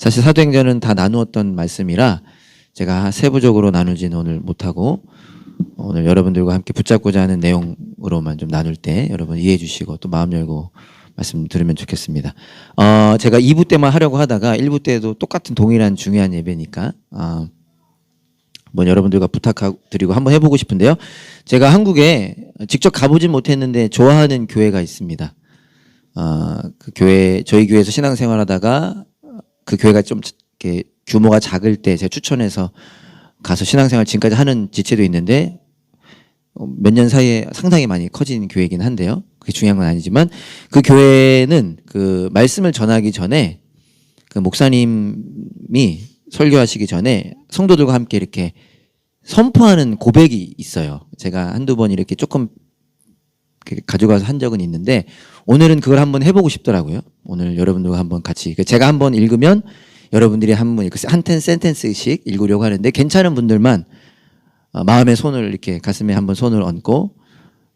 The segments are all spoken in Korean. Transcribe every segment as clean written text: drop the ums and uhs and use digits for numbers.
사실 사도행전은 다 나누었던 말씀이라 제가 세부적으로 나누지는 오늘 못하고 오늘 여러분들과 함께 붙잡고자 하는 내용으로만 좀 나눌 때 여러분 이해해 주시고 또 마음 열고 말씀 들으면 좋겠습니다. 제가 2부 때만 하려고 하다가 1부 때도 똑같은 동일한 중요한 예배니까 한번 여러분들과 부탁드리고 한번 해보고 싶은데요. 제가 한국에 직접 가보진 못했는데 좋아하는 교회가 있습니다. 그 교회, 저희 교회에서 신앙생활하다가 그 교회가 좀 이렇게 규모가 작을 때 제가 추천해서 가서 신앙생활 지금까지 하는 지체도 있는데 몇 년 사이에 상당히 많이 커진 교회이긴 한데요. 그게 중요한 건 아니지만 그 교회는 그 말씀을 전하기 전에 그 목사님이 설교하시기 전에 성도들과 함께 이렇게 선포하는 고백이 있어요. 제가 한두 번 이렇게 조금 가져가서 한 적은 있는데 오늘은 그걸 한번 해보고 싶더라고요. 오늘 여러분들과 한번 같이 제가 한번 읽으면 여러분들이 한번 한 센텐스씩 읽으려고 하는데 괜찮은 분들만 마음에 손을 이렇게 가슴에 한번 손을 얹고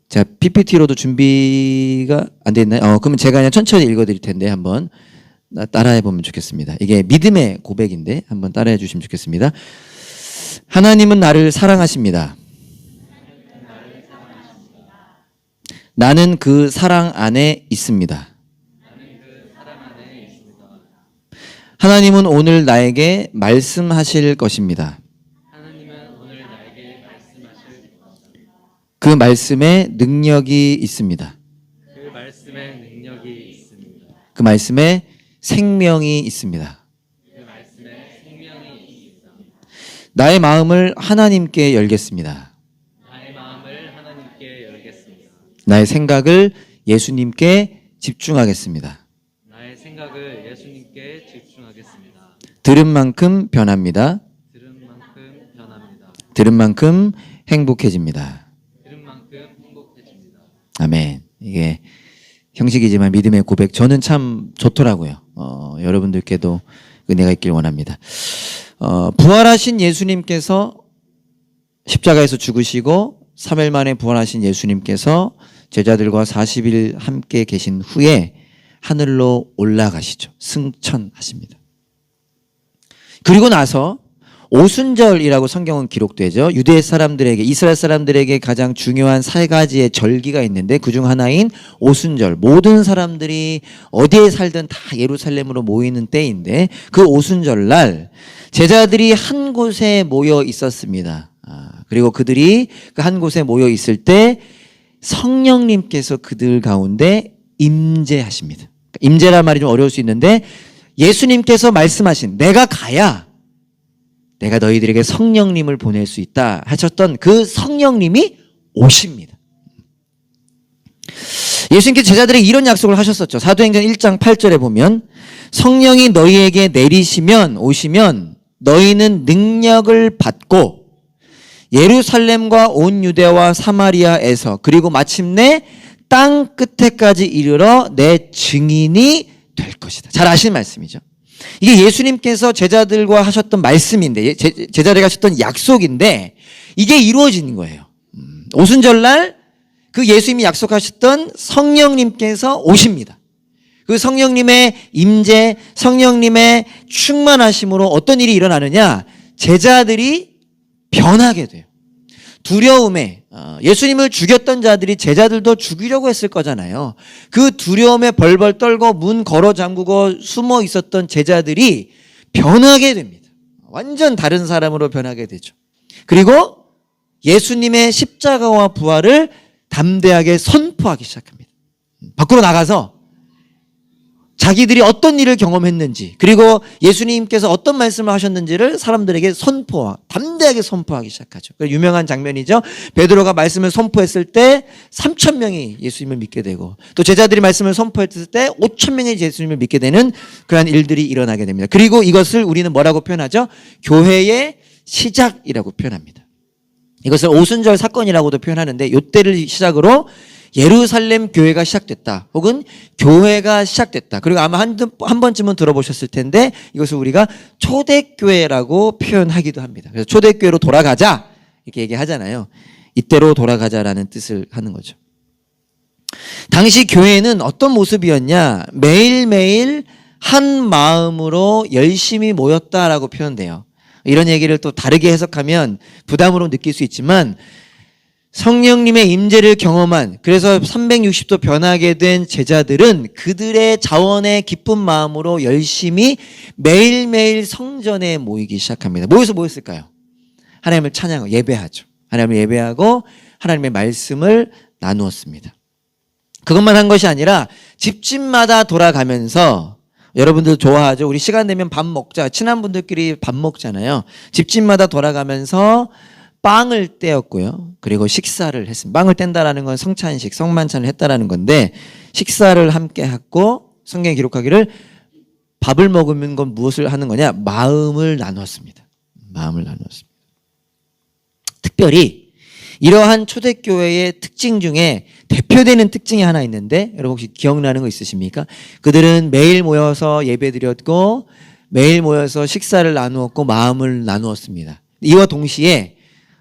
제가 PPT로도 준비가 안 돼 있나요? 그러면 제가 그냥 천천히 읽어드릴 텐데 한번 따라해 보면 좋겠습니다. 이게 믿음의 고백인데 한번 따라해 주시면 좋겠습니다. 하나님은 나를 사랑하십니다. 나는 그 사랑 안에 있습니다. 하나님은 오늘 나에게 말씀하실 것입니다. 그 말씀에 능력이 있습니다. 그 말씀에 생명이 있습니다. 나의 마음을 하나님께 열겠습니다. 나의 생각을 예수님께 집중하겠습니다. 들은 만큼 변합니다. 들은 만큼 행복해집니다. 아멘. 이게 형식이지만 믿음의 고백 저는 참 좋더라고요. 여러분들께도 은혜가 있길 원합니다. 부활하신 예수님께서 십자가에서 죽으시고 3일 만에 부활하신 예수님께서 제자들과 40일 함께 계신 후에 하늘로 올라가시죠. 승천하십니다. 그리고 나서 오순절이라고 성경은 기록되죠. 유대 사람들에게, 이스라엘 사람들에게 가장 중요한 세 가지의 절기가 있는데 그중 하나인 오순절. 모든 사람들이 어디에 살든 다 예루살렘으로 모이는 때인데 그 오순절 날 제자들이 한 곳에 모여 있었습니다. 그리고 그들이 그 한 곳에 모여 있을 때 성령님께서 그들 가운데 임재하십니다. 임재란 말이 좀 어려울 수 있는데 예수님께서 말씀하신 내가 가야 내가 너희들에게 성령님을 보낼 수 있다 하셨던 그 성령님이 오십니다. 예수님께서 제자들에게 이런 약속을 하셨었죠. 사도행전 1장 8절에 보면 성령이 너희에게 오시면 너희는 능력을 받고 예루살렘과 온 유대와 사마리아에서 그리고 마침내 땅 끝에까지 이르러 내 증인이 될 것이다. 잘 아시는 말씀이죠. 이게 예수님께서 제자들과 하셨던 말씀인데 제자들에게 하셨던 약속인데 이게 이루어지는 거예요. 오순절날 그 예수님이 약속하셨던 성령님께서 오십니다. 그 성령님의 임재, 성령님의 충만하심으로 어떤 일이 일어나느냐? 제자들이 변하게 돼요. 두려움에 예수님을 죽였던 자들이 제자들도 죽이려고 했을 거잖아요. 그 두려움에 벌벌 떨고 문 걸어 잠그고 숨어 있었던 제자들이 변하게 됩니다. 완전 다른 사람으로 변하게 되죠. 그리고 예수님의 십자가와 부활을 담대하게 선포하기 시작합니다. 밖으로 나가서 자기들이 어떤 일을 경험했는지 그리고 예수님께서 어떤 말씀을 하셨는지를 사람들에게 담대하게 선포하기 시작하죠. 유명한 장면이죠. 베드로가 말씀을 선포했을 때 3,000명이 예수님을 믿게 되고 또 제자들이 말씀을 선포했을 때 5,000명이 예수님을 믿게 되는 그러한 일들이 일어나게 됩니다. 그리고 이것을 우리는 뭐라고 표현하죠? 교회의 시작이라고 표현합니다. 이것을 오순절 사건이라고도 표현하는데 이때를 시작으로 예루살렘 교회가 시작됐다. 혹은 교회가 시작됐다. 그리고 아마 한 번쯤은 들어보셨을 텐데 이것을 우리가 초대교회라고 표현하기도 합니다. 그래서 초대교회로 돌아가자 이렇게 얘기하잖아요. 이때로 돌아가자라는 뜻을 하는 거죠. 당시 교회는 어떤 모습이었냐? 매일매일 한 마음으로 열심히 모였다라고 표현돼요. 이런 얘기를 또 다르게 해석하면 부담으로 느낄 수 있지만 성령님의 임재를 경험한, 그래서 360도 변하게 된 제자들은 그들의 자원의 기쁜 마음으로 열심히 매일매일 성전에 모이기 시작합니다. 모여서 뭐였을까요? 하나님을 찬양하고 예배하죠. 하나님을 예배하고 하나님의 말씀을 나누었습니다. 그것만 한 것이 아니라 집집마다 돌아가면서, 여러분들 좋아하죠? 우리 시간 되면 밥 먹자. 친한 분들끼리 밥 먹잖아요. 집집마다 돌아가면서 빵을 떼었고요. 그리고 식사를 했습니다. 빵을 뗀다라는 건 성찬식, 성만찬을 했다라는 건데, 식사를 함께 했고, 성경에 기록하기를 밥을 먹으면 건 무엇을 하는 거냐? 마음을 나누었습니다. 마음을 나누었습니다. 특별히 이러한 초대교회의 특징 중에 대표되는 특징이 하나 있는데, 여러분 혹시 기억나는 거 있으십니까? 그들은 매일 모여서 예배드렸고 매일 모여서 식사를 나누었고 마음을 나누었습니다. 이와 동시에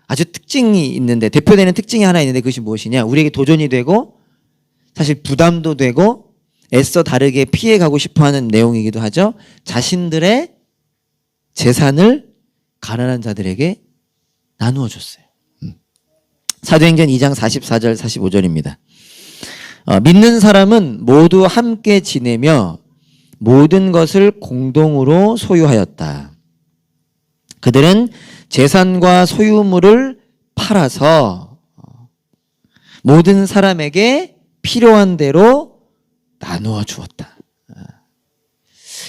아주 특징이 있는데, 대표되는 특징이 하나 있는데, 그것이 무엇이냐? 우리에게 도전이 되고 사실 부담도 되고 애써 다르게 피해가고 싶어하는 내용이기도 하죠. 자신들의 재산을 가난한 자들에게 나누어 줬어요. 사도행전 2장 44절 45절입니다. 믿는 사람은 모두 함께 지내며 모든 것을 공동으로 소유하였다. 그들은 재산과 소유물을 팔아서 모든 사람에게 필요한 대로 나누어 주었다.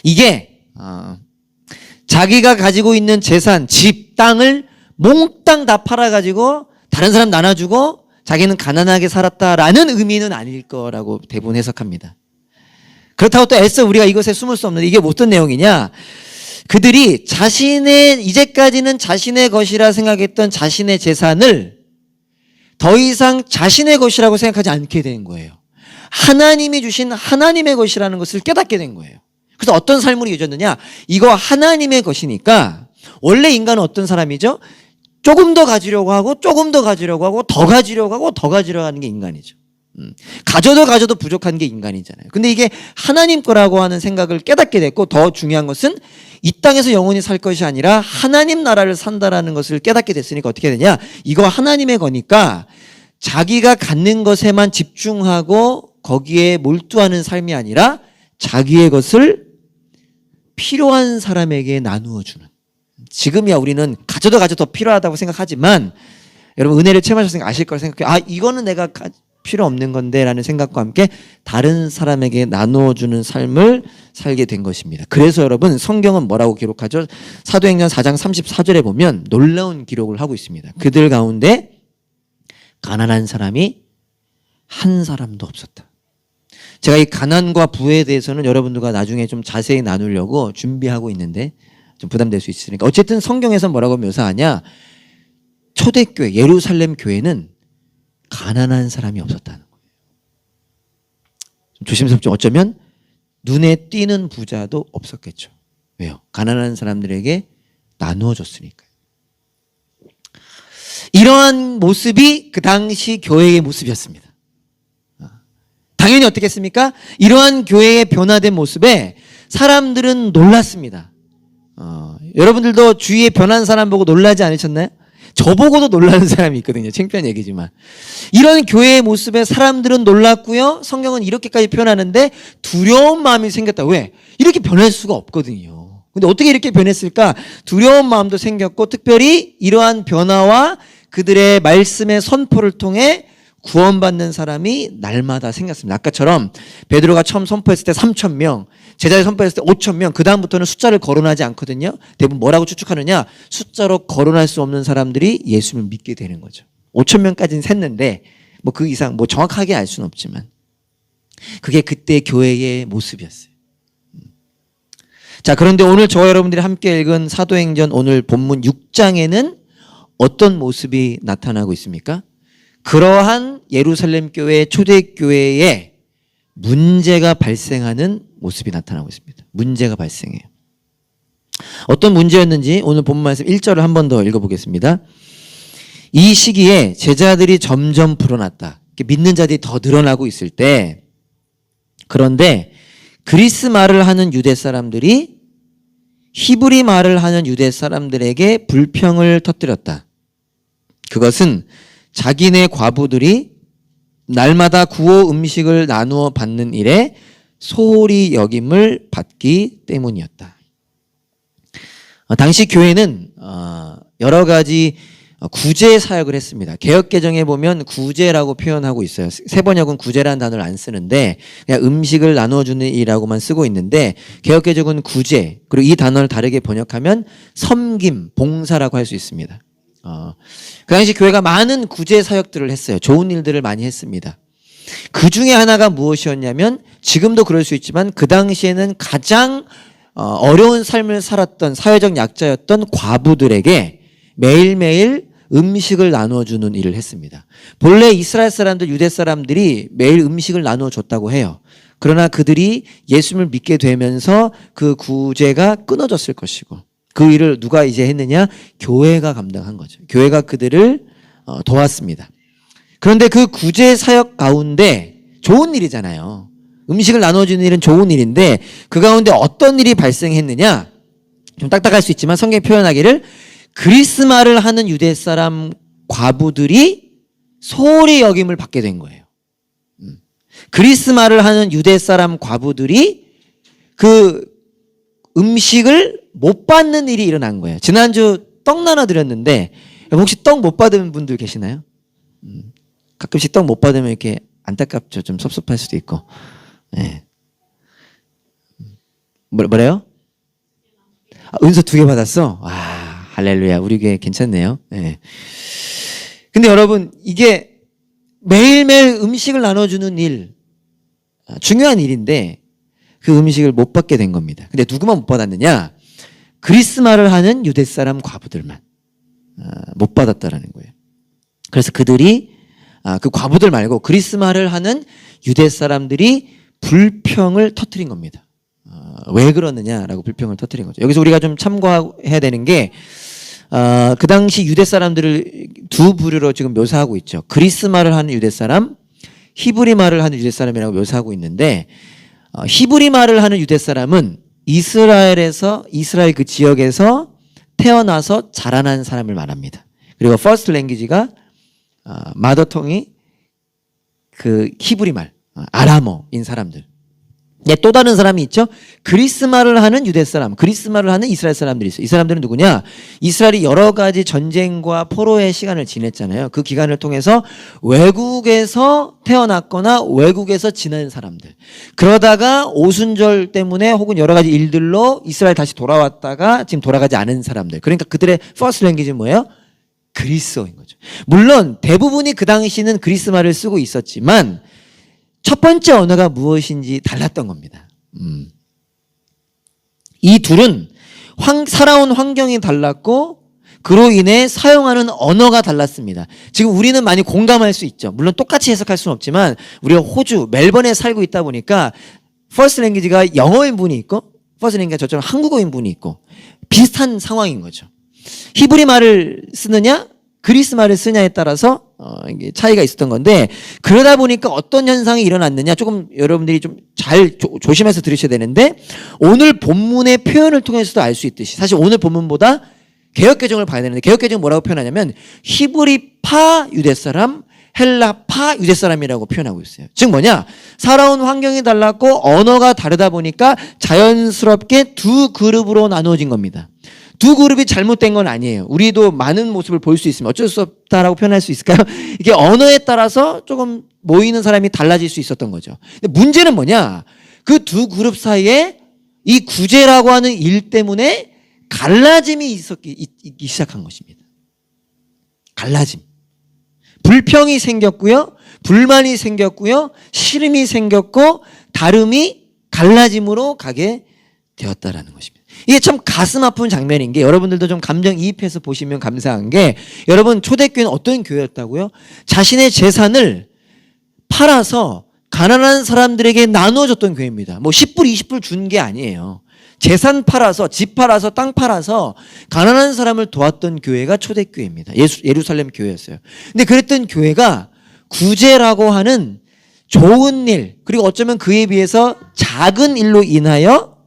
이게 자기가 가지고 있는 재산, 집, 땅을 몽땅 다 팔아가지고 다른 사람 나눠주고 자기는 가난하게 살았다라는 의미는 아닐 거라고 대부분 해석합니다. 그렇다고 또 애써 우리가 이것에 숨을 수 없는, 이게 어떤 내용이냐? 그들이 이제까지는 자신의 것이라 생각했던 자신의 재산을 더 이상 자신의 것이라고 생각하지 않게 된 거예요. 하나님이 주신 하나님의 것이라는 것을 깨닫게 된 거예요. 그래서 어떤 삶으로 이어졌느냐? 이거 하나님의 것이니까, 원래 인간은 어떤 사람이죠? 조금 더 가지려고 하고 조금 더 가지려고 하고 더 가지려고 하고 더 가지려고 하는 게 인간이죠. 가져도 부족한 게 인간이잖아요. 근데 이게 하나님 거라고 하는 생각을 깨닫게 됐고, 더 중요한 것은 이 땅에서 영원히 살 것이 아니라 하나님 나라를 산다라는 것을 깨닫게 됐으니까 어떻게 되냐? 이거 하나님의 거니까 자기가 갖는 것에만 집중하고 거기에 몰두하는 삶이 아니라 자기의 것을 필요한 사람에게 나누어 주는. 지금이야 우리는 가져도 더 필요하다고 생각하지만, 여러분 은혜를 체험하셨으니까 아실 걸 생각해요. 이거는 내가 필요 없는 건데 라는 생각과 함께 다른 사람에게 나누어 주는 삶을 살게 된 것입니다. 그래서 여러분 성경은 뭐라고 기록하죠? 사도행전 4장 34절에 보면 놀라운 기록을 하고 있습니다. 그들 가운데 가난한 사람이 한 사람도 없었다. 제가 이 가난과 부에 대해서는 여러분들과 나중에 좀 자세히 나누려고 준비하고 있는데 좀 부담될 수 있으니까, 어쨌든 성경에서 뭐라고 묘사하냐? 초대교회, 예루살렘 교회는 가난한 사람이 없었다는 거예요. 좀 조심스럽죠. 어쩌면 눈에 띄는 부자도 없었겠죠. 왜요? 가난한 사람들에게 나누어 줬으니까요. 이러한 모습이 그 당시 교회의 모습이었습니다. 당연히 어떻게 했습니까? 이러한 교회의 변화된 모습에 사람들은 놀랐습니다. 여러분들도 주위에 변한 사람 보고 놀라지 않으셨나요? 저보고도 놀라는 사람이 있거든요. 창피한 얘기지만. 이런 교회의 모습에 사람들은 놀랐고요. 성경은 이렇게까지 표현하는데 두려운 마음이 생겼다. 왜? 이렇게 변할 수가 없거든요. 근데 어떻게 이렇게 변했을까? 두려운 마음도 생겼고, 특별히 이러한 변화와 그들의 말씀의 선포를 통해 구원받는 사람이 날마다 생겼습니다. 아까처럼 베드로가 처음 선포했을 때 3,000명, 제자를 선포했을 때 5,000명, 그 다음부터는 숫자를 거론하지 않거든요. 대부분 뭐라고 추측하느냐? 숫자로 거론할 수 없는 사람들이 예수를 믿게 되는 거죠. 5,000명까지는 샜는데 뭐 그 이상 정확하게 알 수는 없지만 그게 그때 교회의 모습이었어요. 자, 그런데 오늘 저와 여러분들이 함께 읽은 사도행전 오늘 본문 6장에는 어떤 모습이 나타나고 있습니까? 그러한 예루살렘 교회, 초대교회에 문제가 발생하는 모습이 나타나고 있습니다. 문제가 발생해요. 어떤 문제였는지 오늘 본문 말씀 1절을 한 번 더 읽어보겠습니다. 이 시기에 제자들이 점점 불어났다. 믿는 자들이 더 늘어나고 있을 때, 그런데 그리스 말을 하는 유대 사람들이 히브리 말을 하는 유대 사람들에게 불평을 터뜨렸다. 그것은 자기네 과부들이 날마다 구호 음식을 나누어 받는 일에 소홀히 여김을 받기 때문이었다. 당시 교회는 여러 가지 구제 사역을 했습니다. 개역개정에 보면 구제라고 표현하고 있어요. 세번역은 구제라는 단어를 안 쓰는데 그냥 음식을 나눠주는 일이라고만 쓰고 있는데 개역개정은 구제, 그리고 이 단어를 다르게 번역하면 섬김, 봉사라고 할 수 있습니다. 그 당시 교회가 많은 구제 사역들을 했어요. 좋은 일들을 많이 했습니다. 그 중에 하나가 무엇이었냐면, 지금도 그럴 수 있지만 그 당시에는 가장 어려운 삶을 살았던 사회적 약자였던 과부들에게 매일매일 음식을 나눠주는 일을 했습니다. 본래 이스라엘 사람들, 유대 사람들이 매일 음식을 나눠줬다고 해요. 그러나 그들이 예수님을 믿게 되면서 그 구제가 끊어졌을 것이고, 그 일을 누가 이제 했느냐? 교회가 감당한 거죠. 교회가 그들을 도왔습니다. 그런데 그 구제 사역 가운데 좋은 일이잖아요. 음식을 나눠주는 일은 좋은 일인데 그 가운데 어떤 일이 발생했느냐? 좀 딱딱할 수 있지만 성경이 표현하기를 그리스 말을 하는 유대 사람 과부들이 소홀히 여김을 받게 된 거예요. 그리스 말을 하는 유대 사람 과부들이 그 음식을 못 받는 일이 일어난 거예요. 지난주 떡 나눠드렸는데 혹시 떡 못 받은 분들 계시나요? 가끔씩 떡 못 받으면 이렇게 안타깝죠. 좀 섭섭할 수도 있고. 네. 뭐래요? 은서 2개 받았어? 와, 할렐루야. 우리 교회 괜찮네요. 네. 근데 여러분, 이게 매일매일 음식을 나눠주는 일, 중요한 일인데 그 음식을 못 받게 된 겁니다. 근데 누구만 못 받았느냐? 그리스 말을 하는 유대 사람 과부들만 못 받았다라는 거예요. 그래서 그들이 그 과부들 말고 그리스 말을 하는 유대 사람들이 불평을 터뜨린 겁니다. 왜 그러느냐라고 불평을 터뜨린 거죠. 여기서 우리가 좀 참고해야 되는 게 그 당시 유대 사람들을 두 부류로 지금 묘사하고 있죠. 그리스 말을 하는 유대 사람, 히브리 말을 하는 유대 사람이라고 묘사하고 있는데 히브리 말을 하는 유대 사람은 이스라엘 그 지역에서 태어나서 자라난 사람을 말합니다. 그리고 퍼스트 랭귀지가 마더통이 그 히브리 말, 아람어인 사람들. 또 다른 사람이 있죠. 그리스 말을 하는 유대 사람, 그리스 말을 하는 이스라엘 사람들이 있어요. 이 사람들은 누구냐? 이스라엘이 여러 가지 전쟁과 포로의 시간을 지냈잖아요. 그 기간을 통해서 외국에서 태어났거나 외국에서 지낸 사람들. 그러다가 오순절 때문에 혹은 여러 가지 일들로 이스라엘 다시 돌아왔다가 지금 돌아가지 않은 사람들. 그러니까 그들의 퍼스트 랭귀지는 뭐예요? 그리스어인 거죠. 물론 대부분이 그 당시는 그리스 말을 쓰고 있었지만 첫 번째 언어가 무엇인지 달랐던 겁니다. 이 둘은 살아온 환경이 달랐고 그로 인해 사용하는 언어가 달랐습니다. 지금 우리는 많이 공감할 수 있죠. 물론 똑같이 해석할 수는 없지만 우리가 호주, 멜번에 살고 있다 보니까 퍼스트 랭귀지가 영어인 분이 있고 퍼스트 랭귀지가 저처럼 한국어인 분이 있고 비슷한 상황인 거죠. 히브리 말을 쓰느냐 그리스 말을 쓰냐에 따라서 이게 차이가 있었던 건데, 그러다 보니까 어떤 현상이 일어났느냐 조금 여러분들이 좀 잘 조심해서 들으셔야 되는데, 오늘 본문의 표현을 통해서도 알 수 있듯이 사실 오늘 본문보다 개역개정을 봐야 되는데, 개역개정은 뭐라고 표현하냐면 히브리파 유대사람, 헬라파 유대사람이라고 표현하고 있어요. 즉 뭐냐, 살아온 환경이 달랐고 언어가 다르다 보니까 자연스럽게 두 그룹으로 나누어진 겁니다. 두 그룹이 잘못된 건 아니에요. 우리도 많은 모습을 볼 수 있으면 어쩔 수 없다라고 표현할 수 있을까요? 이게 언어에 따라서 조금 모이는 사람이 달라질 수 있었던 거죠. 근데 문제는 뭐냐? 그 두 그룹 사이에 이 구제라고 하는 일 때문에 갈라짐이 있기 시작한 것입니다. 갈라짐. 불평이 생겼고요. 불만이 생겼고요. 싫음이 생겼고 다름이 갈라짐으로 가게 되었다라는 것입니다. 이게 참 가슴 아픈 장면인 게, 여러분들도 좀 감정이입해서 보시면 감사한 게, 여러분 초대교회는 어떤 교회였다고요? 자신의 재산을 팔아서 가난한 사람들에게 나눠줬던 교회입니다. 뭐 10불 20불 준 게 아니에요. 재산 팔아서, 집 팔아서, 땅 팔아서 가난한 사람을 도왔던 교회가 초대교회입니다. 예루살렘 교회였어요. 근데 그랬던 교회가 구제라고 하는 좋은 일, 그리고 어쩌면 그에 비해서 작은 일로 인하여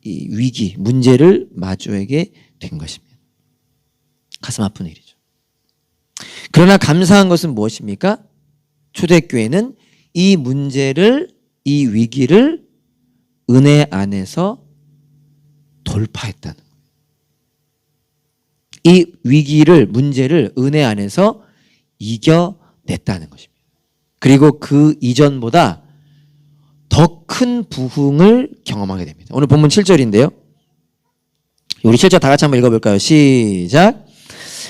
이 위기, 문제를 마주하게 된 것입니다. 가슴 아픈 일이죠. 그러나 감사한 것은 무엇입니까? 초대교회는 이 문제를, 이 위기를 은혜 안에서 돌파했다는 거예요. 이 위기를, 문제를 은혜 안에서 이겨냈다는 것입니다. 그리고 그 이전보다 더 큰 부흥을 경험하게 됩니다. 오늘 본문 7절인데요. 우리 7절 다 같이 한번 읽어볼까요? 시작.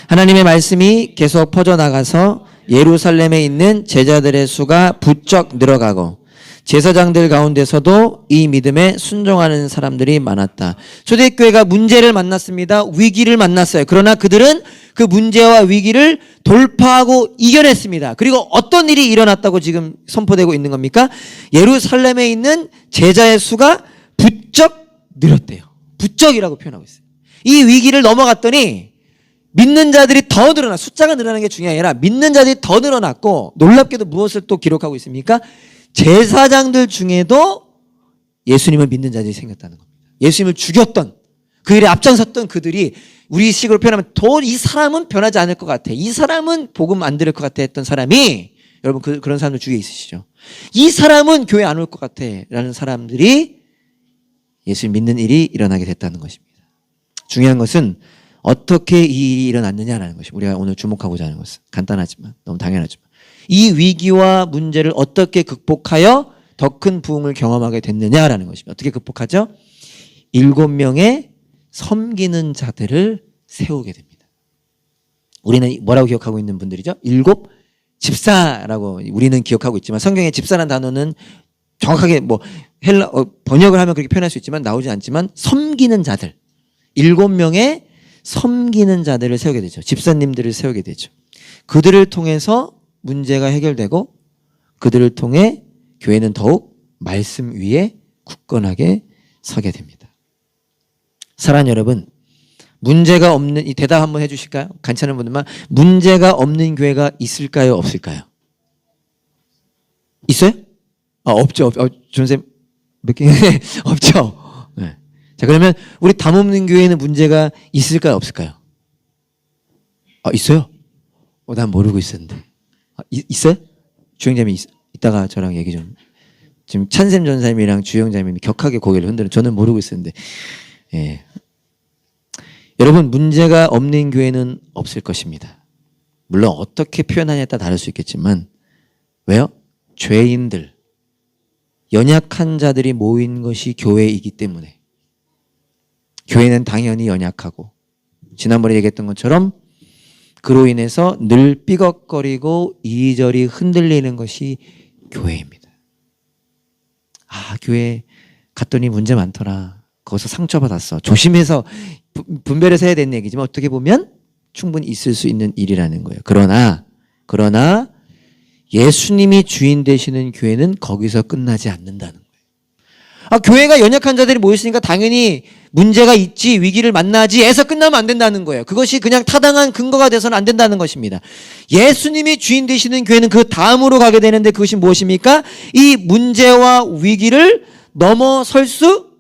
하나님의 말씀이 계속 퍼져나가서 예루살렘에 있는 제자들의 수가 부쩍 늘어가고 제사장들 가운데서도 이 믿음에 순종하는 사람들이 많았다. 초대교회가 문제를 만났습니다. 위기를 만났어요. 그러나 그들은 그 문제와 위기를 돌파하고 이겨냈습니다. 그리고 어떤 일이 일어났다고 지금 선포되고 있는 겁니까? 예루살렘에 있는 제자의 수가 부쩍 늘었대요. 부쩍이라고 표현하고 있어요. 이 위기를 넘어갔더니 믿는 자들이 더 늘어나, 숫자가 늘어나는 게 중요한 게 아니라 믿는 자들이 더 늘어났고, 놀랍게도 무엇을 또 기록하고 있습니까? 제사장들 중에도 예수님을 믿는 자들이 생겼다는 겁니다. 예수님을 죽였던, 그 일에 앞장섰던 그들이 우리 식으로 표현하면 더 이 사람은 변하지 않을 것 같아, 이 사람은 복음 안 들을 것 같아 했던 사람이, 여러분 그런 사람들 주위에 있으시죠? 이 사람은 교회 안 올 것 같아 라는 사람들이 예수님 믿는 일이 일어나게 됐다는 것입니다. 중요한 것은 어떻게 이 일이 일어났느냐라는 것이 우리가 오늘 주목하고자 하는 것은 간단하지만 너무 당연하지만 이 위기와 문제를 어떻게 극복하여 더 큰 부흥을 경험하게 됐느냐라는 것입니다. 어떻게 극복하죠? 7명의 섬기는 자들을 세우게 됩니다. 우리는 뭐라고 기억하고 있는 분들이죠? 7 집사라고 우리는 기억하고 있지만 성경에 집사라는 단어는 정확하게 뭐 번역을 하면 그렇게 표현할 수 있지만 나오지 않지만 섬기는 자들, 7명의 섬기는 자들을 세우게 되죠. 집사님들을 세우게 되죠. 그들을 통해서 문제가 해결되고 그들을 통해 교회는 더욱 말씀 위에 굳건하게 서게 됩니다. 사랑하는 여러분, 문제가 없는, 이 대답 한번 해주실까요? 괜찮은 분들만. 문제가 없는 교회가 있을까요? 없을까요? 있어요? 없죠. 존쌤 몇 개? 없죠. 네. 자, 그러면 우리 담 없는 교회에는 문제가 있을까요? 없을까요? 있어요? 난 모르고 있었는데. 있어요? 주영자매 이따가 저랑 얘기 좀. 지금 찬샘 전사님이랑 주영자매님이 격하게 고개를 흔드는, 저는 모르고 있었는데. 예. 여러분, 문제가 없는 교회는 없을 것입니다. 물론 어떻게 표현하냐에 따라 다를 수 있겠지만, 왜요? 죄인들, 연약한 자들이 모인 것이 교회이기 때문에. 교회는 당연히 연약하고, 지난번에 얘기했던 것처럼 그로 인해서 늘 삐걱거리고 이리저리 흔들리는 것이 교회입니다. 교회 갔더니 문제 많더라. 거기서 상처받았어. 조심해서 분별해서 해야 되는 얘기지만 어떻게 보면 충분히 있을 수 있는 일이라는 거예요. 그러나 예수님이 주인 되시는 교회는 거기서 끝나지 않는다는 거예요. 교회가 연약한 자들이 모였으니까 당연히 문제가 있지, 위기를 만나지 해서 끝나면 안 된다는 거예요. 그것이 그냥 타당한 근거가 돼서는 안 된다는 것입니다. 예수님이 주인 되시는 교회는 그 다음으로 가게 되는데 그것이 무엇입니까? 이 문제와 위기를 넘어설 수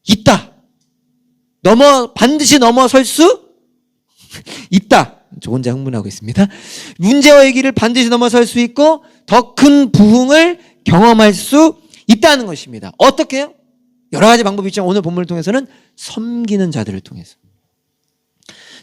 있다. 반드시 넘어설 수 있다. 저 혼자 흥분하고 있습니다. 문제와 위기를 반드시 넘어설 수 있고 더 큰 부흥을 경험할 수 있다는 것입니다. 어떻게 해요? 여러 가지 방법이 있지만 오늘 본문을 통해서는 섬기는 자들을 통해서,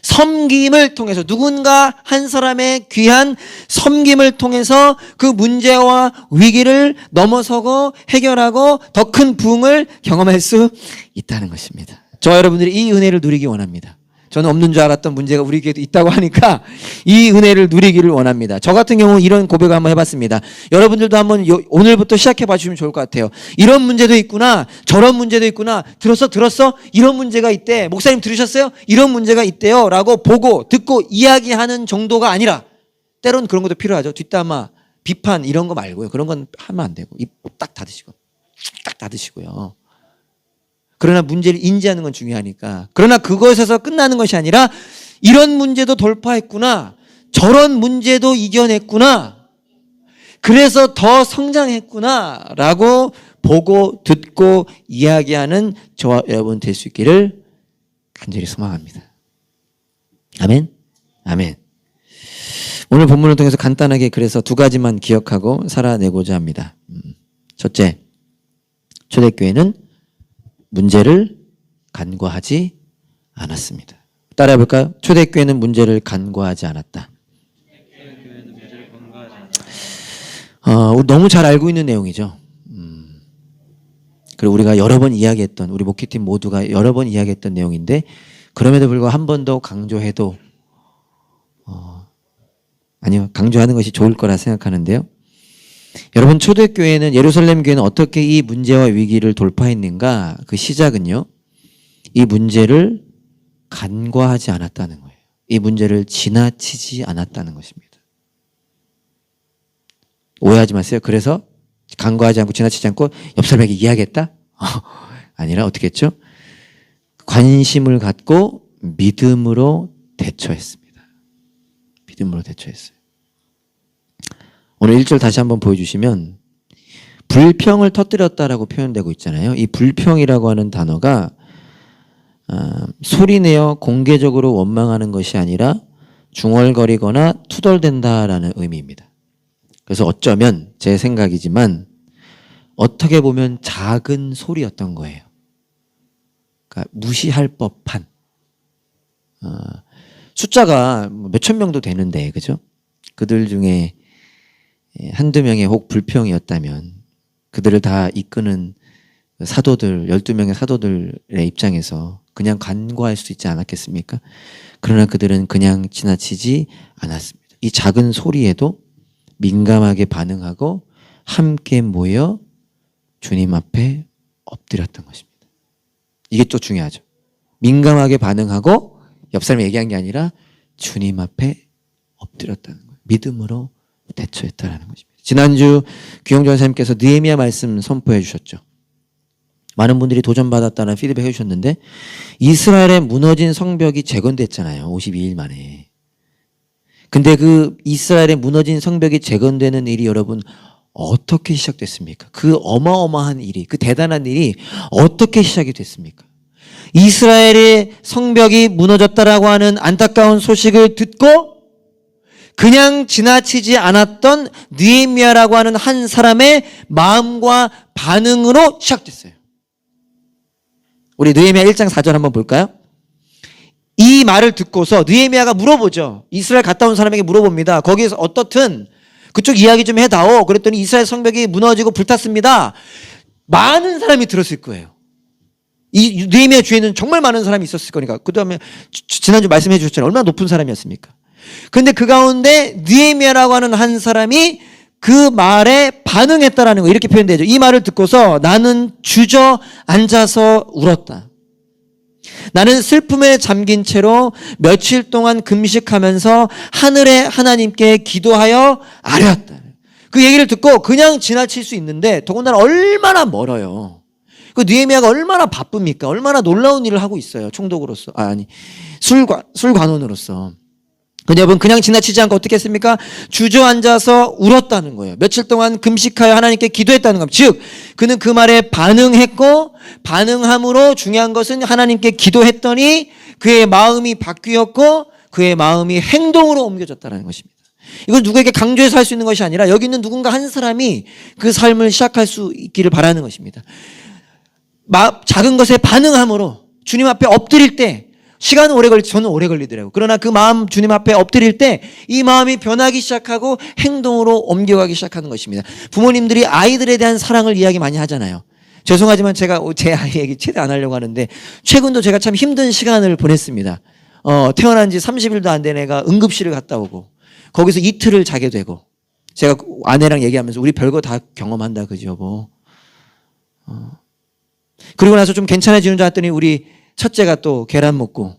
섬김을 통해서, 누군가 한 사람의 귀한 섬김을 통해서 그 문제와 위기를 넘어서고 해결하고 더 큰 부흥을 경험할 수 있다는 것입니다. 저와 여러분들이 이 은혜를 누리기 원합니다. 저는 없는 줄 알았던 문제가 우리 교회도 있다고 하니까 이 은혜를 누리기를 원합니다. 저 같은 경우 이런 고백을 한번 해봤습니다. 여러분들도 한번 오늘부터 시작해 봐주시면 좋을 것 같아요. 이런 문제도 있구나, 저런 문제도 있구나, 들었어? 이런 문제가 있대. 목사님 들으셨어요? 이런 문제가 있대요 라고 보고 듣고 이야기하는 정도가 아니라, 때론 그런 것도 필요하죠. 뒷담화, 비판 이런 거 말고요. 그런 건 하면 안 되고 입 딱 닫으시고요. 그러나 문제를 인지하는 건 중요하니까. 그러나 그것에서 끝나는 것이 아니라 이런 문제도 돌파했구나, 저런 문제도 이겨냈구나, 그래서 더 성장했구나라고 보고 듣고 이야기하는 저와 여러분 될 수 있기를 간절히 소망합니다. 아멘. 아멘. 오늘 본문을 통해서 간단하게 그래서 두 가지만 기억하고 살아내고자 합니다. 첫째, 초대교회는 문제를 간과하지 않았습니다. 따라해 볼까요? 초대교회는 문제를 간과하지 않았다. 우리 너무 잘 알고 있는 내용이죠. 그리고 우리가 여러 번 이야기했던, 우리 목회팀 모두가 여러 번 이야기했던 내용인데, 그럼에도 불구하고 한 번 더 강조해도 아니요, 강조하는 것이 좋을 거라 생각하는데요. 여러분, 초대교회는, 예루살렘 교회는 어떻게 이 문제와 위기를 돌파했는가? 그 시작은요, 이 문제를 간과하지 않았다는 거예요. 이 문제를 지나치지 않았다는 것입니다. 오해하지 마세요. 그래서 간과하지 않고 지나치지 않고 옆 사람에게 이야기했다? 아니라 어떻게 했죠? 관심을 갖고 믿음으로 대처했습니다. 믿음으로 대처했어요. 오늘 1절 다시 한번 보여주시면 불평을 터뜨렸다라고 표현되고 있잖아요. 이 불평이라고 하는 단어가 소리내어 공개적으로 원망하는 것이 아니라 중얼거리거나 투덜댄다라는 의미입니다. 그래서 어쩌면 제 생각이지만 어떻게 보면 작은 소리였던 거예요. 그러니까 무시할 법한 숫자가 몇천 명도 되는데, 그죠? 그들 중에 한두 명의 혹 불평이었다면 그들을 다 이끄는 사도들, 12명의 사도들의 입장에서 그냥 간과할 수 있지 않았겠습니까? 그러나 그들은 그냥 지나치지 않았습니다. 이 작은 소리에도 민감하게 반응하고 함께 모여 주님 앞에 엎드렸던 것입니다. 이게 또 중요하죠. 민감하게 반응하고 옆 사람이 얘기한 게 아니라 주님 앞에 엎드렸다는 거예요. 믿음으로 대처했다라는 것입니다. 지난주 규영전 선생님께서 느헤미야 말씀 선포해 주셨죠. 많은 분들이 도전받았다는 피드백 해주셨는데, 이스라엘의 무너진 성벽이 재건됐잖아요. 52일 만에. 근데 그 이스라엘의 무너진 성벽이 재건되는 일이 여러분 어떻게 시작됐습니까? 그 어마어마한 일이, 그 대단한 일이 어떻게 시작이 됐습니까? 이스라엘의 성벽이 무너졌다라고 하는 안타까운 소식을 듣고 그냥 지나치지 않았던 느헤미야라고 하는 한 사람의 마음과 반응으로 시작됐어요. 우리 느헤미야 1장 4절 한번 볼까요? 이 말을 듣고서 느헤미야가 물어보죠. 이스라엘 갔다 온 사람에게 물어봅니다. 거기에서 어떻든 그쪽 이야기 좀 해다오. 그랬더니 이스라엘 성벽이 무너지고 불탔습니다. 많은 사람이 들었을 거예요. 이 느헤미야 주위에는 정말 많은 사람이 있었을 거니까. 그 다음에 지난주 말씀해 주셨잖아요. 얼마나 높은 사람이었습니까? 근데 그 가운데 느헤미야라고 하는 한 사람이 그 말에 반응했다라는 거, 이렇게 표현되죠. 이 말을 듣고서 나는 주저앉아서 울었다. 나는 슬픔에 잠긴 채로 며칠 동안 금식하면서 하늘의 하나님께 기도하여 아뢰었다. 그 얘기를 듣고 그냥 지나칠 수 있는데, 더군다나 얼마나 멀어요. 그 느헤미야가 얼마나 바쁩니까? 얼마나 놀라운 일을 하고 있어요. 총독으로서, 술관원으로서. 근데 여러분, 그냥 지나치지 않고 어떻게 했습니까? 주저앉아서 울었다는 거예요. 며칠 동안 금식하여 하나님께 기도했다는 겁니다. 즉, 그는 그 말에 반응했고, 반응함으로 중요한 것은 하나님께 기도했더니 그의 마음이 바뀌었고 그의 마음이 행동으로 옮겨졌다는 것입니다. 이건 누구에게 강조해서 할 수 있는 것이 아니라 여기 있는 누군가 한 사람이 그 삶을 시작할 수 있기를 바라는 것입니다. 작은 것에 반응함으로 주님 앞에 엎드릴 때, 시간은 오래 저는 오래 걸리더라고요. 그러나 그 마음 주님 앞에 엎드릴 때 이 마음이 변하기 시작하고 행동으로 옮겨가기 시작하는 것입니다. 부모님들이 아이들에 대한 사랑을 이야기 많이 하잖아요. 죄송하지만 제가 제 아이에게 최대 안 하려고 하는데, 최근도 제가 참 힘든 시간을 보냈습니다. 태어난 지 30일도 안 된 애가 응급실을 갔다 오고 거기서 이틀을 자게 되고, 제가 아내랑 얘기하면서 우리 별거 다 경험한다, 그지 여보. 그리고 나서 좀 괜찮아지는 줄 알았더니 우리 첫째가 또 계란 먹고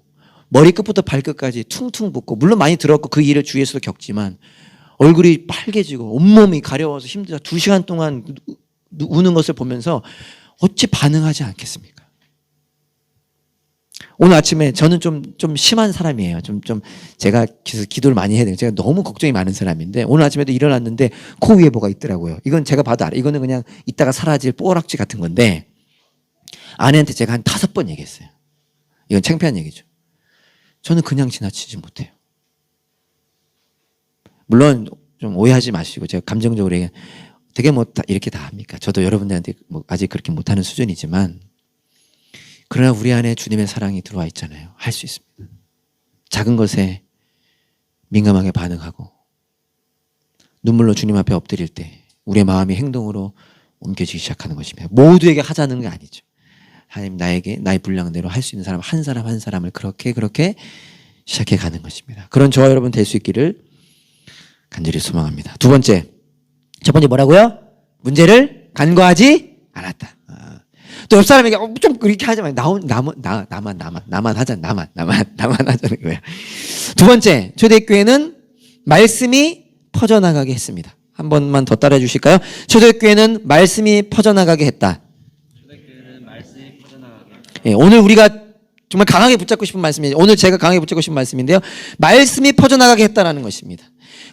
머리끝부터 발끝까지 퉁퉁 붓고, 물론 많이 들었고 그 일을 주위에서도 겪지만 얼굴이 빨개지고 온몸이 가려워서 힘들어 2시간 동안 우는 것을 보면서 어찌 반응하지 않겠습니까? 오늘 아침에 저는 좀 심한 사람이에요. 제가 기도를 많이 해야 돼요. 제가 너무 걱정이 많은 사람인데 오늘 아침에도 일어났는데 코 위에 뭐가 있더라고요. 이건 제가 봐도 알아요. 이거는 그냥 이따가 사라질 뽀락지 같은 건데 아내한테 제가 한 5번 얘기했어요. 이건 창피한 얘기죠. 저는 그냥 지나치지 못해요. 물론 좀 오해하지 마시고 제가 감정적으로 되게 이렇게 다 합니까? 저도 여러분들한테 아직 그렇게 못하는 수준이지만 그러나 우리 안에 주님의 사랑이 들어와 있잖아요. 할 수 있습니다. 작은 것에 민감하게 반응하고 눈물로 주님 앞에 엎드릴 때 우리의 마음이 행동으로 옮겨지기 시작하는 것입니다. 모두에게 하자는 게 아니죠. 하나님 나에게 나의 분량대로 할 수 있는 사람 한 사람 한 사람을 그렇게 시작해 가는 것입니다. 그런 저와 여러분 될 수 있기를 간절히 소망합니다. 두 번째, 첫 번째 뭐라고요? 문제를 간과하지 않았다. 또 옆 사람에게 좀 그렇게 하지 마. 나만 하자는 거예요. 두 번째, 초대교회는 말씀이 퍼져나가게 했습니다. 한 번만 더 따라해 주실까요? 초대교회는 말씀이 퍼져나가게 했다. 초대교회는 말씀이 퍼져나가게 했다. 예, 오늘 우리가 정말 강하게 붙잡고 싶은 말씀이에요. 오늘 제가 강하게 붙잡고 싶은 말씀인데요. 말씀이 퍼져나가게 했다라는 것입니다.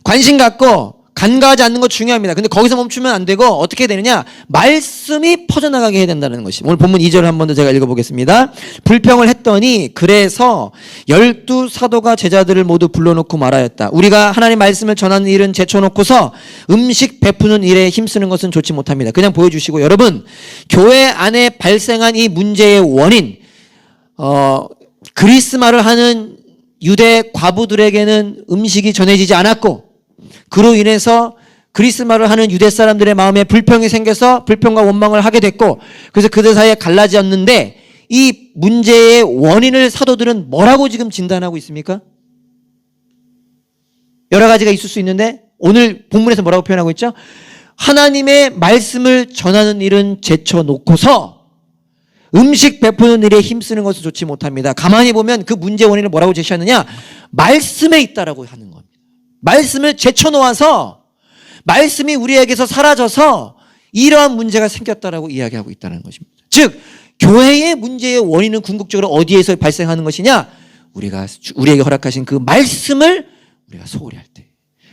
관심 갖고 간과하지 않는 거 중요합니다. 근데 거기서 멈추면 안 되고 어떻게 되느냐? 말씀이 퍼져나가게 해야 된다는 것입니다. 오늘 본문 2절 한 번 더 제가 읽어보겠습니다. 불평을 했더니 그래서 12 사도가 제자들을 모두 불러놓고 말하였다. 우리가 하나님 말씀을 전하는 일은 제쳐놓고서 음식 베푸는 일에 힘쓰는 것은 좋지 못합니다. 그냥 보여주시고 여러분 교회 안에 발생한 이 문제의 원인 그리스마를 하는 유대 과부들에게는 음식이 전해지지 않았고 그로 인해서 그리스마를 하는 유대 사람들의 마음에 불평이 생겨서 불평과 원망을 하게 됐고 그래서 그들 사이에 갈라졌는데 이 문제의 원인을 사도들은 뭐라고 지금 진단하고 있습니까? 여러 가지가 있을 수 있는데 오늘 본문에서 뭐라고 표현하고 있죠? 하나님의 말씀을 전하는 일은 제쳐놓고서 음식 베푸는 일에 힘쓰는 것은 좋지 못합니다. 가만히 보면 그 문제 원인을 뭐라고 제시하느냐? 말씀에 있다라고 하는 겁니다. 말씀을 제쳐놓아서 말씀이 우리에게서 사라져서 이러한 문제가 생겼다라고 이야기하고 있다는 것입니다. 즉 교회의 문제의 원인은 궁극적으로 어디에서 발생하는 것이냐? 우리에게 허락하신 그 말씀을 우리가 소홀히 할 때,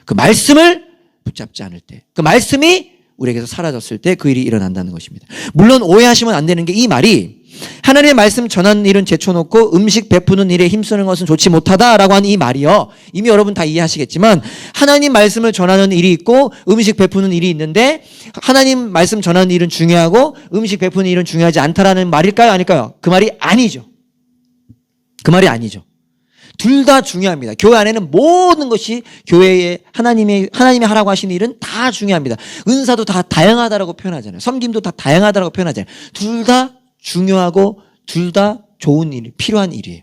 그 말씀을 붙잡지 않을 때, 그 말씀이 우리에게서 사라졌을 때 그 일이 일어난다는 것입니다. 물론 오해하시면 안 되는 게 이 말이 하나님의 말씀 전하는 일은 제쳐놓고 음식 베푸는 일에 힘쓰는 것은 좋지 못하다라고 하는 이 말이요. 이미 여러분 다 이해하시겠지만 하나님 말씀을 전하는 일이 있고 음식 베푸는 일이 있는데 하나님 말씀 전하는 일은 중요하고 음식 베푸는 일은 중요하지 않다라는 말일까요? 아닐까요? 그 말이 아니죠. 그 말이 아니죠. 둘 다 중요합니다. 교회 안에는 모든 것이 교회에 하나님이 하라고 하시는 일은 다 중요합니다. 은사도 다 다양하다라고 표현하잖아요. 섬김도 다 다양하다라고 표현하잖아요. 둘 다 중요하고 둘 다 좋은 일, 필요한 일이에요.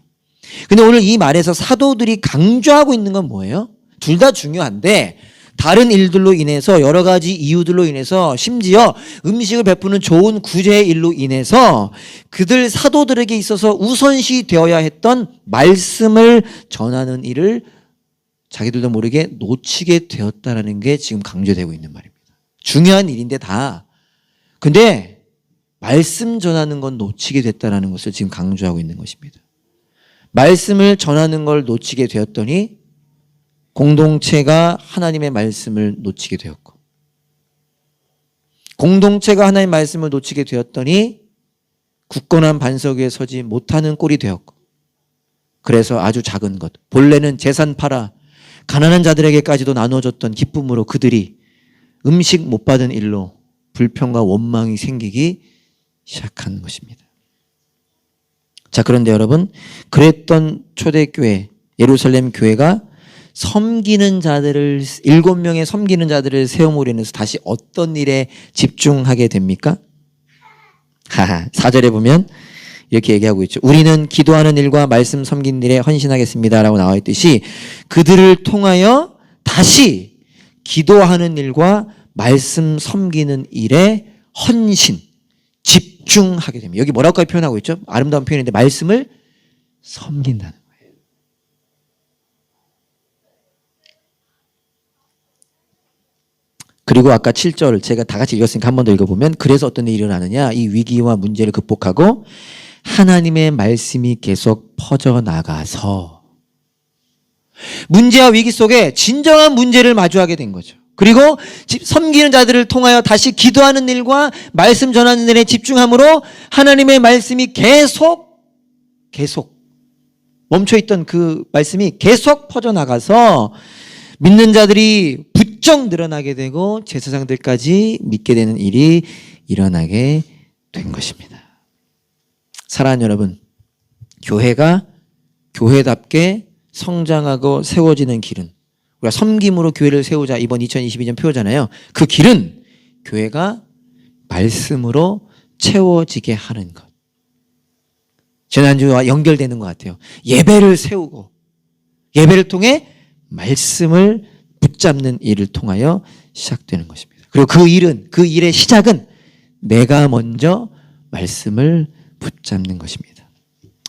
근데 오늘 이 말에서 사도들이 강조하고 있는 건 뭐예요? 둘 다 중요한데 다른 일들로 인해서 여러 가지 이유들로 인해서 심지어 음식을 베푸는 좋은 구제의 일로 인해서 그들 사도들에게 있어서 우선시 되어야 했던 말씀을 전하는 일을 자기들도 모르게 놓치게 되었다는 게 지금 강조되고 있는 말입니다. 중요한 일인데 다. 근데 말씀 전하는 건 놓치게 됐다는 것을 지금 강조하고 있는 것입니다. 말씀을 전하는 걸 놓치게 되었더니 공동체가 하나님의 말씀을 놓치게 되었고 공동체가 하나님의 말씀을 놓치게 되었더니 굳건한 반석 위에 서지 못하는 꼴이 되었고 그래서 아주 작은 것 본래는 재산 팔아 가난한 자들에게까지도 나눠줬던 기쁨으로 그들이 음식 못 받은 일로 불평과 원망이 생기기 시작하는 것입니다. 자, 그런데 여러분 그랬던 초대교회 예루살렘 교회가 섬기는 자들을 7명의 섬기는 자들을 세움으로 인해서 다시 어떤 일에 집중하게 됩니까? 4절에 보면 이렇게 얘기하고 있죠. 우리는 기도하는 일과 말씀 섬기는 일에 헌신하겠습니다 라고 나와 있듯이 그들을 통하여 다시 기도하는 일과 말씀 섬기는 일에 헌신, 집중하게 됩니다. 여기 뭐라고까지 표현하고 있죠? 아름다운 표현인데 말씀을 섬긴다는 거예요. 그리고 아까 7절 제가 다 같이 읽었으니까 한 번 더 읽어보면 그래서 어떤 일이 일어나느냐 이 위기와 문제를 극복하고 하나님의 말씀이 계속 퍼져나가서 문제와 위기 속에 진정한 문제를 마주하게 된 거죠. 그리고 섬기는 자들을 통하여 다시 기도하는 일과 말씀 전하는 일에 집중함으로 하나님의 말씀이 계속 멈춰있던 그 말씀이 계속 퍼져나가서 믿는 자들이 부쩍 늘어나게 되고 제사장들까지 믿게 되는 일이 일어나게 된 것입니다. 사랑하는 여러분, 교회가 교회답게 성장하고 세워지는 길은, 우리가 섬김으로 교회를 세우자 이번 2022년 표잖아요. 그 길은 교회가 말씀으로 채워지게 하는 것. 지난주와 연결되는 것 같아요. 예배를 세우고 예배를 통해 말씀을 붙잡는 일을 통하여 시작되는 것입니다. 그리고 그 일의 시작은 내가 먼저 말씀을 붙잡는 것입니다.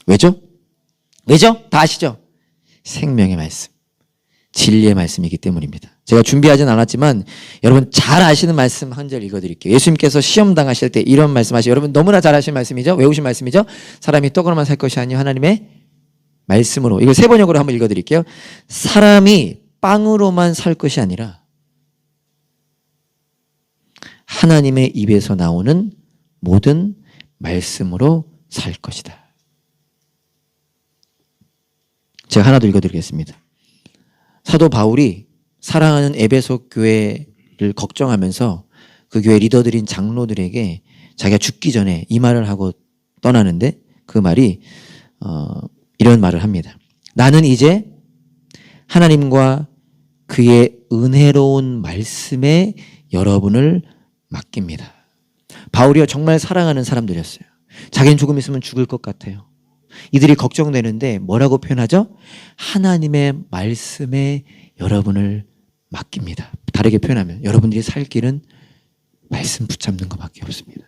왜죠? 다 아시죠? 생명의 말씀, 진리의 말씀이기 때문입니다. 제가 준비하진 않았지만 여러분 잘 아시는 말씀 한 절 읽어드릴게요. 예수님께서 시험 당하실 때 이런 말씀하시죠. 여러분 너무나 잘 아시는 말씀이죠. 외우신 말씀이죠. 사람이 떡으로만 살 것이 아니요 하나님의 말씀으로. 이거 세 번역으로 한번 읽어드릴게요. 사람이 빵으로만 살 것이 아니라 하나님의 입에서 나오는 모든 말씀으로 살 것이다. 제가 하나 더 읽어드리겠습니다. 사도 바울이 사랑하는 에베소 교회를 걱정하면서 그 교회 리더들인 장로들에게 자기가 죽기 전에 이 말을 하고 떠나는데 그 말이 이런 말을 합니다. 나는 이제 하나님과 그의 은혜로운 말씀에 여러분을 맡깁니다. 바울이요 정말 사랑하는 사람들이었어요. 자기는 조금 있으면 죽을 것 같아요. 이들이 걱정되는데 뭐라고 표현하죠? 하나님의 말씀에 여러분을 맡깁니다. 다르게 표현하면 여러분들이 살 길은 말씀 붙잡는 것밖에 없습니다.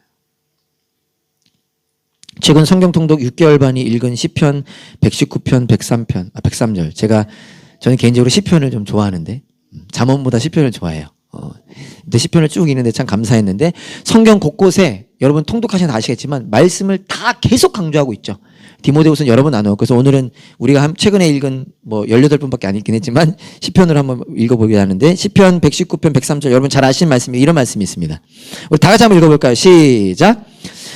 최근 성경 통독 6개월 반이 읽은 시편 119편 103절. 저는 개인적으로 시편을 좀 좋아하는데 잠언보다 시편을 좋아해요. 근데 시편을 쭉 읽는데 참 감사했는데 성경 곳곳에 여러분 통독하시면 아시겠지만 말씀을 다 계속 강조하고 있죠. 디모데후서는 여러 번 나누었고 그래서 오늘은 우리가 최근에 읽은 18분밖에 안 읽긴 했지만 시편을 한번 읽어보기로 하는데 시편 119편 103절 여러분 잘 아시는 말씀이 이런 말씀이 있습니다. 우리 다 같이 한번 읽어볼까요? 시작.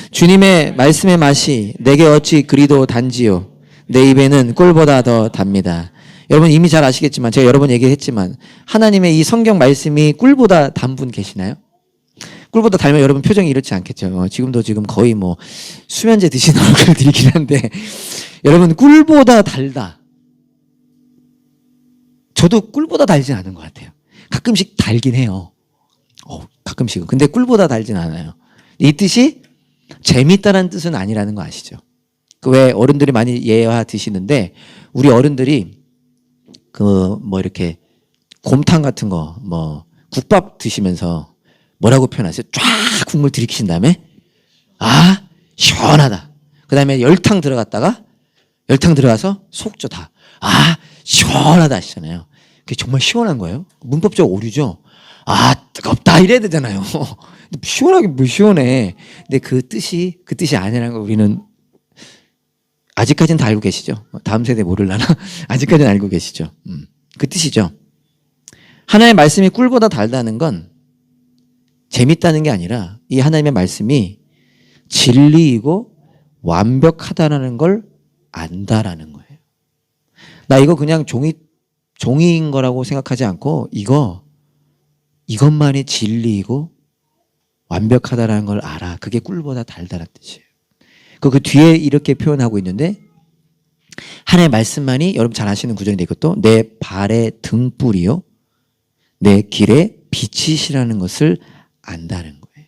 주님의 말씀의 맛이 내게 어찌 그리도 단지요 내 입에는 꿀보다 더 답니다. 여러분 이미 잘 아시겠지만 제가 여러 번 얘기했지만 하나님의 이 성경 말씀이 꿀보다 단 분 계시나요? 꿀보다 달면 여러분 표정이 이렇지 않겠죠. 지금도 거의 수면제 드시는 얼굴들이긴 한데 여러분 꿀보다 달다. 저도 꿀보다 달진 않은 것 같아요. 가끔씩 달긴 해요. 가끔씩은. 근데 꿀보다 달진 않아요. 이 뜻이 재밌다는 뜻은 아니라는 거 아시죠? 왜 어른들이 많이 예화 드시는데 우리 어른들이 이렇게 곰탕 같은 거 국밥 드시면서 뭐라고 표현하세요? 쫙 국물 들이키신 다음에 시원하다. 그 다음에 열탕 들어가서 속 좋다. 시원하다 하시잖아요. 그게 정말 시원한 거예요? 문법적 오류죠? 뜨겁다 이래야 되잖아요. 시원하게 뭐 시원해. 근데 그 뜻이 아니라는 걸 우리는 아직까지는 다 알고 계시죠? 다음 세대 모를라나? 아직까지는 알고 계시죠? 그 뜻이죠. 하나님의 말씀이 꿀보다 달다는 건 재밌다는 게 아니라 이 하나님의 말씀이 진리이고 완벽하다는 걸 안다라는 거예요. 나 이거 그냥 종이인 거라고 생각하지 않고 이것만이 진리이고 완벽하다라는 걸 알아. 그게 꿀보다 달다라는 뜻이에요. 그 뒤에 이렇게 표현하고 있는데 하나님의 말씀만이 여러분 잘 아시는 구절인데 이것도 내 발의 등불이요 내 길의 빛이시라는 것을 안다는 거예요.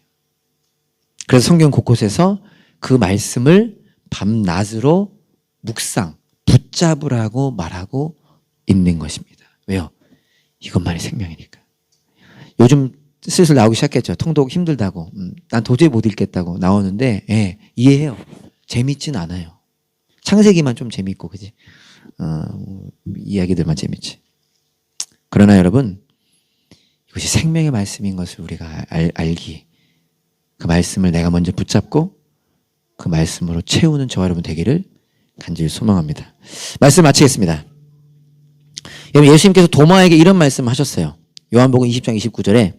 그래서 성경 곳곳에서 그 말씀을 밤낮으로 묵상, 붙잡으라고 말하고 있는 것입니다. 왜요? 이것만이 생명이니까. 요즘 슬슬 나오기 시작했죠. 통독 힘들다고. 난 도저히 못 읽겠다고 나오는데 이해해요. 재밌진 않아요. 창세기만 좀 재밌고 그지? 이야기들만 재밌지. 그러나 여러분 이것이 생명의 말씀인 것을 우리가 알기 그 말씀을 내가 먼저 붙잡고 그 말씀으로 채우는 저와 여러분 되기를 간절히 소망합니다. 말씀 마치겠습니다. 여러분, 예수님께서 도마에게 이런 말씀 하셨어요. 요한복음 20장 29절에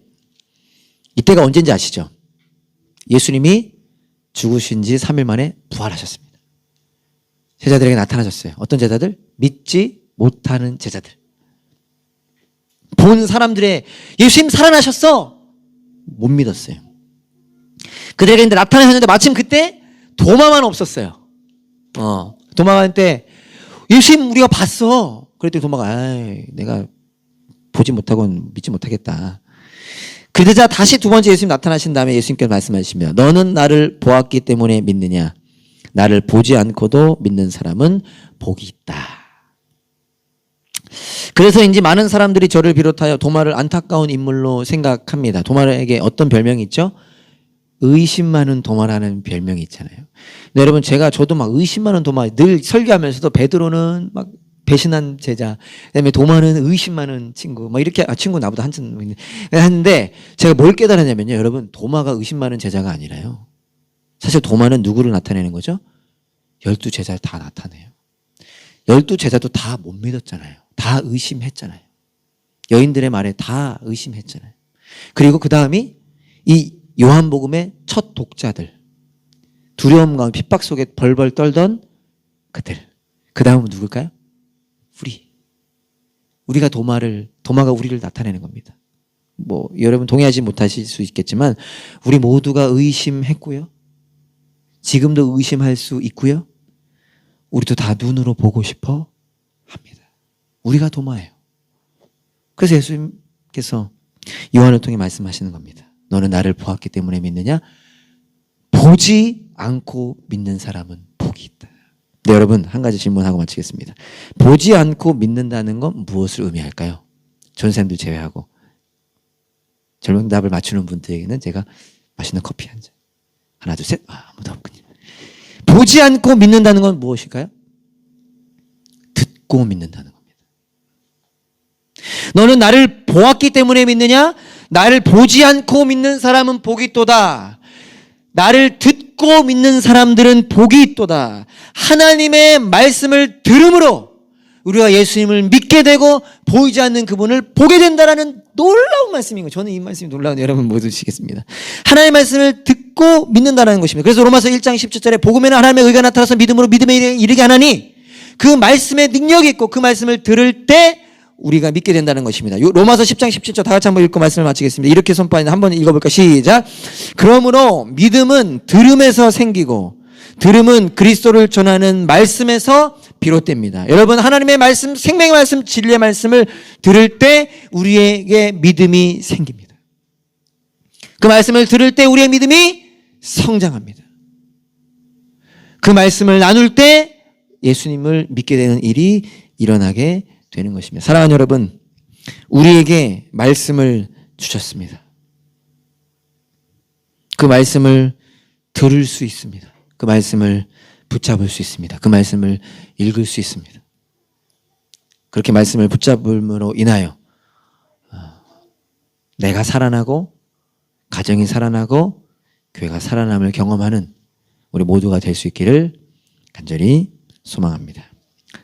이때가 언제인지 아시죠? 예수님이 죽으신 지 3일 만에 부활하셨습니다. 제자들에게 나타나셨어요. 어떤 제자들? 믿지 못하는 제자들. 본 사람들의 예수님 살아나셨어! 못 믿었어요. 그들에게 나타나셨는데 마침 그때 도마만 없었어요. 도마한테 예수님 우리가 봤어. 그랬더니 도마가 내가 보지 못하고는 믿지 못하겠다. 그러자 다시 두 번째 예수님 나타나신 다음에 예수님께서 말씀하시며 너는 나를 보았기 때문에 믿느냐? 나를 보지 않고도 믿는 사람은 복이 있다. 그래서 이제 많은 사람들이 저를 비롯하여 도마를 안타까운 인물로 생각합니다. 도마에게 어떤 별명이 있죠? 의심 많은 도마라는 별명이 있잖아요. 근데 여러분 저도 막 의심 많은 도마 늘 설교하면서도 베드로는 막 배신한 제자, 그다음에 도마는 의심 많은 친구, 막 이렇게 친구 나보다 한참 하는데 제가 뭘 깨달았냐면요, 여러분 도마가 의심 많은 제자가 아니라요. 사실 도마는 누구를 나타내는 거죠? 12제자를 다 나타내요. 12제자도 다 못 믿었잖아요. 다 의심했잖아요. 여인들의 말에 다 의심했잖아요. 그리고 그 다음이 이 요한복음의 첫 독자들, 두려움과 핍박 속에 벌벌 떨던 그들. 그 다음은 누굴까요? 우리가 도마가 우리를 나타내는 겁니다. 뭐 여러분 동의하지 못하실 수 있겠지만 우리 모두가 의심했고요. 지금도 의심할 수 있고요. 우리도 다 눈으로 보고 싶어 합니다. 우리가 도마예요. 그래서 예수님께서 요한을 통해 말씀하시는 겁니다. 너는 나를 보았기 때문에 믿느냐? 보지 않고 믿는 사람은 복이 있다. 네, 여러분 한 가지 질문하고 마치겠습니다. 보지 않고 믿는다는 건 무엇을 의미할까요? 전생들 제외하고 정답을 맞추는 분들에게는 제가 맛있는 커피 한 잔. 하나 둘 셋. 아무도 없군요. 보지 않고 믿는다는 건 무엇일까요? 듣고 믿는다는 겁니다. 너는 나를 보았기 때문에 믿느냐? 나를 보지 않고 믿는 사람은 복이 있도다. 나를 듣고 믿는 사람들은 복이 있도다. 하나님의 말씀을 들음으로 우리가 예수님을 믿게 되고 보이지 않는 그분을 보게 된다라는 놀라운 말씀인 거예요. 저는 이 말씀이 놀라운 여러분 모두시겠습니다. 하나님의 말씀을 듣고 믿는다는 것입니다. 그래서 로마서 1장 17절에 복음에는 하나님의 의가 나타나서 믿음으로 믿음에 이르게 하나니 그 말씀에 능력이 있고 그 말씀을 들을 때 우리가 믿게 된다는 것입니다. 로마서 10장 17절 다 같이 한번 읽고 말씀을 마치겠습니다. 이렇게 선포하는데 한번 읽어볼까? 시작. 그러므로 믿음은 들음에서 생기고 들음은 그리스도를 전하는 말씀에서 비롯됩니다. 여러분 하나님의 말씀, 생명의 말씀, 진리의 말씀을 들을 때 우리에게 믿음이 생깁니다. 그 말씀을 들을 때 우리의 믿음이 성장합니다. 그 말씀을 나눌 때 예수님을 믿게 되는 일이 일어나게 되는 것입니다. 사랑하는 여러분, 우리에게 말씀을 주셨습니다. 그 말씀을 들을 수 있습니다. 그 말씀을 붙잡을 수 있습니다. 그 말씀을 읽을 수 있습니다. 그렇게 말씀을 붙잡음으로 인하여 내가 살아나고 가정이 살아나고 교회가 살아남을 경험하는 우리 모두가 될 수 있기를 간절히 소망합니다.